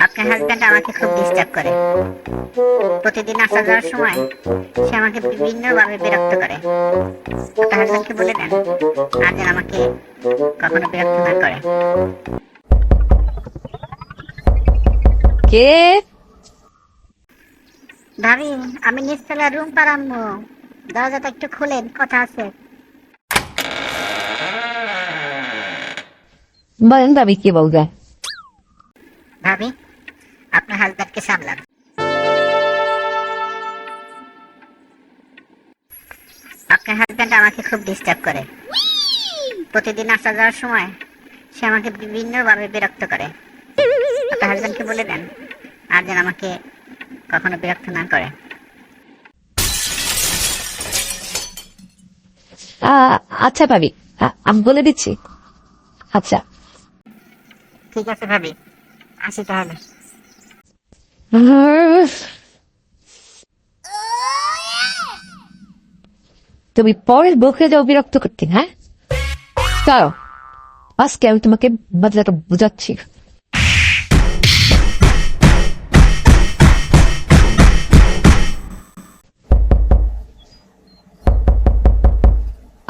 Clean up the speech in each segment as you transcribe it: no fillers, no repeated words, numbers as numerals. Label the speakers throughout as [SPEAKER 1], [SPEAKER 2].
[SPEAKER 1] আপনার হাজব্যান্ড আমাকে খুব ডিস্টার্ব করে। প্রতিদিন আসা যাওয়ার সময় সে আমাকে বিভিন্নভাবে বিরক্ত করে। আপনার হাজব্যান্ডকে বলে দেন আর যেন আমাকে কখনো বিরক্ত না করে।
[SPEAKER 2] কে?
[SPEAKER 1] ভাবি, আমি নিচতলা রুম পারাম্মু, দরজাটা একটু খুলেন, কথা আছে।
[SPEAKER 2] বলেন ভাবি, কি বলবে?
[SPEAKER 1] ভাবি, আপনার হাজব্যান্ডকে সামলান। আপনার হাজব্যান্ড আমাকে খুব ডিস্টার্ব করে। প্রতিদিন আসা যাওয়ার সময় সে আমাকে বিভিন্নভাবে বিরক্ত করে। আপনার হাজব্যান্ডকে বলে দেন আর যেন আমাকে কখনো বিরক্ত না করে।
[SPEAKER 2] আচ্ছা ভাবি, আমি বলে দিচ্ছি। আচ্ছা।
[SPEAKER 1] ঠিক আছে ভাবি, আসি তাহলে।
[SPEAKER 2] তুমি পরের বউকে যাও বিরক্ত করতে, হ্যাঁ? চলো, আজকে আমি তোমাকে মজাটা বুঝাচ্ছি।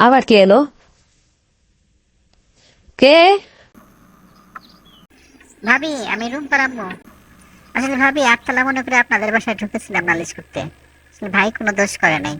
[SPEAKER 2] আবার কে এলো? কে?
[SPEAKER 1] ভাবি, আমি রুম পারাম্মু। আসলে ভাবি, আটতলা মনে করে আপনাদের বাসায় ঢুকেছিলাম নালিশ করতে। আসলে ভাই কোনো দোষ করে নাই।